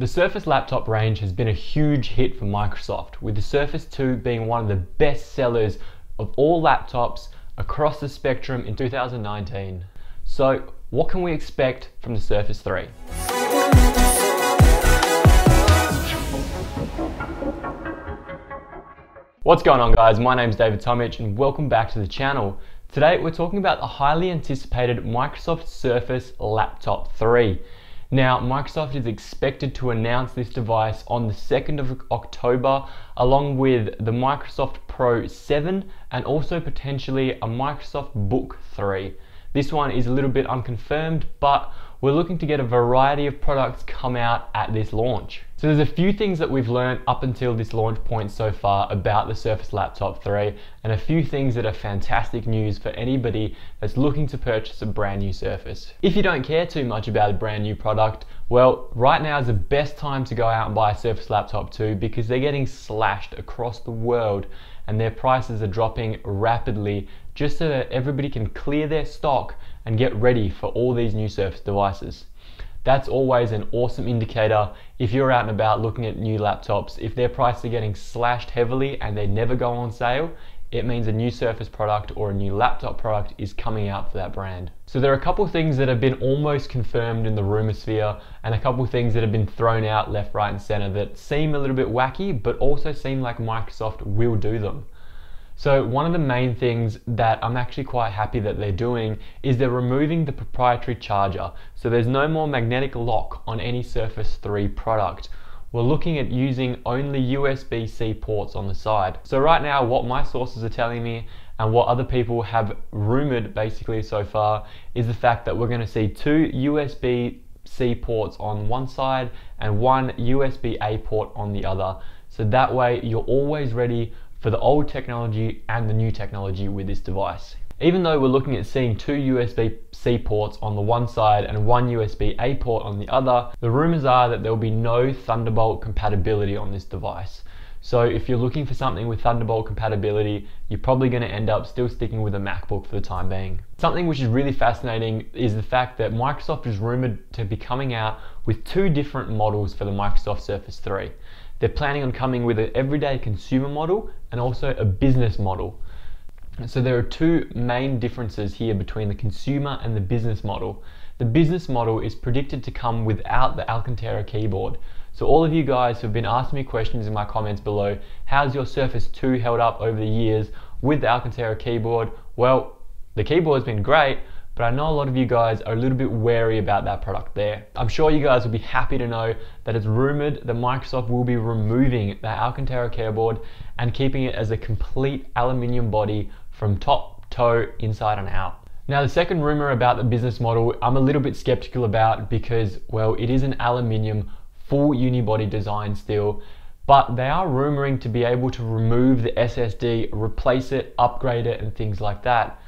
The Surface laptop range has been a huge hit for Microsoft, with the Surface 2 being one of the best sellers of all laptops across the spectrum in 2019. So what can we expect from the Surface 3? What's going on, guys? My name is David Tomic and welcome back to the channel. Today we're talking about the highly anticipated Microsoft Surface Laptop 3. Now, Microsoft is expected to announce this device on the 2nd of October, along with the Microsoft Pro 7 and also potentially a Microsoft Book 3. This one is a little bit unconfirmed, but we're looking to get a variety of products come out at this launch. So there's a few things that we've learned up until this launch point so far about the Surface Laptop 3, and a few things that are fantastic news for anybody that's looking to purchase a brand new Surface. If you don't care too much about a brand new product, well, right now is the best time to go out and buy a Surface Laptop 2 because they're getting slashed across the world and their prices are dropping rapidly just so that everybody can clear their stock and get ready for all these new Surface devices. That's always an awesome indicator if you're out and about looking at new laptops. If their prices are getting slashed heavily and they never go on sale, it means a new Surface product or a new laptop product is coming out for that brand. So there are a couple of things that have been almost confirmed in the rumor sphere and a couple of things that have been thrown out left, right and center that seem a little bit wacky but also seem like Microsoft will do them. So one of the main things that I'm actually quite happy that they're doing is they're removing the proprietary charger. So there's no more magnetic lock on any Surface 3 product. We're looking at using only USB-C ports on the side. So right now what my sources are telling me and what other people have rumored basically so far is the fact that we're going to see two USB-C ports on one side and one USB-A port on the other. So that way you're always ready for the old technology and the new technology with this device. Even though we're looking at seeing two USB-C ports on the one side and one USB-A port on the other, the rumors are that there will be no Thunderbolt compatibility on this device. So if you're looking for something with Thunderbolt compatibility, you're probably going to end up still sticking with a MacBook for the time being. Something which is really fascinating is the fact that Microsoft is rumored to be coming out with two different models for the Microsoft Surface 3. They're planning on coming with an everyday consumer model and also a business model. So there are two main differences here between the consumer and the business model. The business model is predicted to come without the Alcantara keyboard. So all of you guys who've been asking me questions in my comments below, how's your Surface 2 held up over the years with the Alcantara keyboard? Well, the keyboard's been great, but I know a lot of you guys are a little bit wary about that product there. I'm sure you guys will be happy to know that it's rumored that Microsoft will be removing the Alcantara keyboard and keeping it as a complete aluminium body from top, toe, inside and out. Now the second rumor about the business model, I'm a little bit skeptical about because, well, it is an aluminium full unibody design still, but they are rumoring to be able to remove the SSD, replace it, upgrade it and things like that.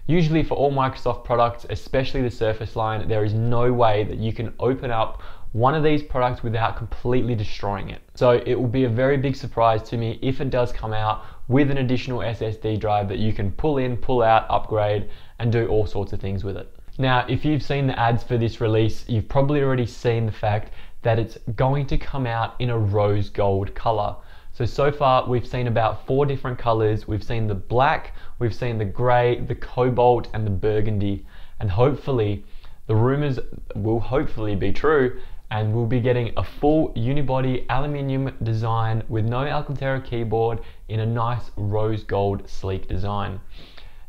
Usually for all Microsoft products, especially the Surface line, there is no way that you can open up one of these products without completely destroying it. So it will be a very big surprise to me if it does come out with an additional SSD drive that you can pull in, pull out, upgrade, and do all sorts of things with it. Now, if you've seen the ads for this release, you've probably already seen the fact that it's going to come out in a rose gold color. So far we've seen about 4 different colors. We've seen the black, we've seen the gray, the cobalt and the burgundy, and hopefully the rumors will hopefully be true and we'll be getting a full unibody aluminium design with no Alcantara keyboard in a nice rose gold sleek design.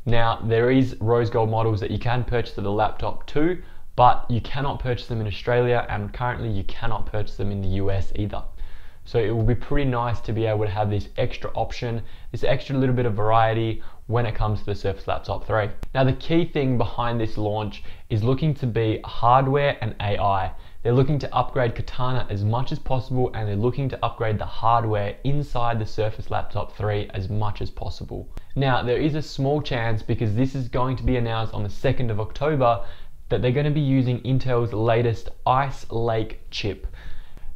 Now there is rose gold models that you can purchase for the laptop too, but you cannot purchase them in Australia and currently you cannot purchase them in the US either. So it will be pretty nice to be able to have this extra option, this extra little bit of variety when it comes to the Surface Laptop 3. Now the key thing behind this launch is looking to be hardware and AI. They're looking to upgrade Katana as much as possible and they're looking to upgrade the hardware inside the Surface Laptop 3 as much as possible. Now there is a small chance, because this is going to be announced on the 2nd of October, that they're going to be using Intel's latest Ice Lake chip.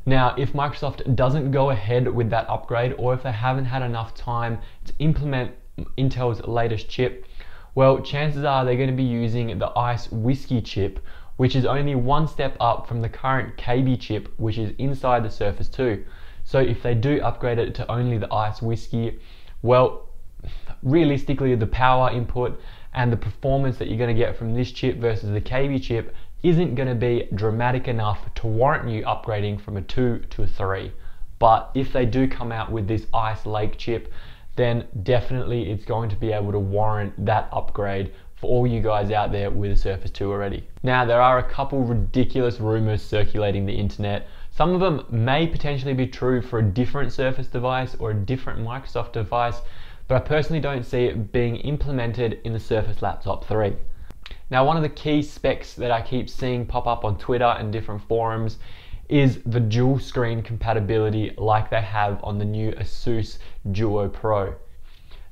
Now, if Microsoft doesn't go ahead with that upgrade, or if they haven't had enough time to implement Intel's latest chip, well, chances are they're going to be using the Ice Whiskey chip, which is only one step up from the current KB chip, which is inside the Surface 2. So if they do upgrade it to only the ice whiskey, well, realistically the power input and the performance that you're going to get from this chip versus the KB chip isn't going to be dramatic enough to warrant you upgrading from a 2 to a 3. But if they do come out with this Ice Lake chip, then definitely it's going to be able to warrant that upgrade for all you guys out there with a Surface 2 already. Now, there are a couple ridiculous rumors circulating the internet. Some of them may potentially be true for a different Surface device or a different Microsoft device, but I personally don't see it being implemented in the Surface Laptop 3. Now, one of the key specs that I keep seeing pop up on Twitter and different forums is the dual screen compatibility like they have on the new Asus Duo Pro.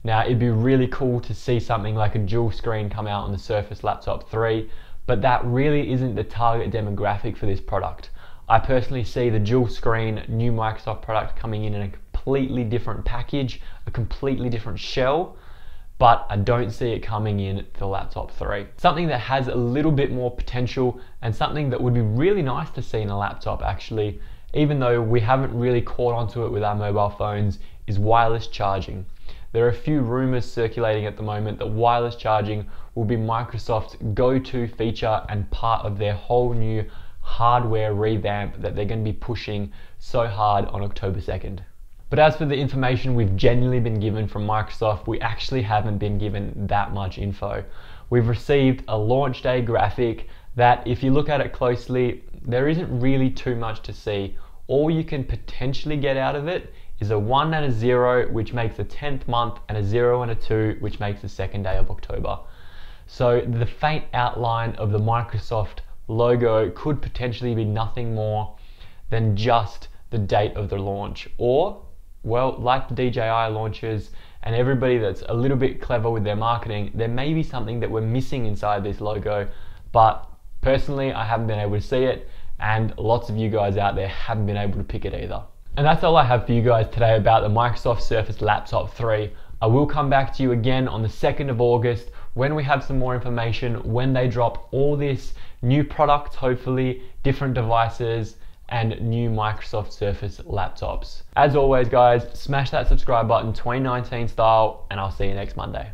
Now, it'd be really cool to see something like a dual screen come out on the Surface Laptop 3, but that really isn't the target demographic for this product. I personally see the dual screen new Microsoft product coming in a completely different package, a completely different shell, but I don't see it coming in for Laptop 3. Something that has a little bit more potential and something that would be really nice to see in a laptop actually, even though we haven't really caught onto it with our mobile phones, is wireless charging. There are a few rumors circulating at the moment that wireless charging will be Microsoft's go-to feature and part of their whole new hardware revamp that they're going to be pushing so hard on October 2nd. But as for the information we've genuinely been given from Microsoft, we actually haven't been given that much info. We've received a launch day graphic that, if you look at it closely, there isn't really too much to see. All you can potentially get out of it is a 1 and a 0, which makes the 10th month, and a 0 and a 2, which makes the 2nd day of October. So the faint outline of the Microsoft logo could potentially be nothing more than just the date of the launch, or, well, like the DJI launches and everybody that's a little bit clever with their marketing, there may be something that we're missing inside this logo, but personally I haven't been able to see it, and lots of you guys out there haven't been able to pick it either. And that's all I have for you guys today about the Microsoft Surface Laptop 3. I will come back to you again on the 2nd of August when we have some more information, when they drop all this new products, hopefully, different devices, and new Microsoft Surface laptops. As always guys, smash that subscribe button 2019 style, and I'll see you next Monday.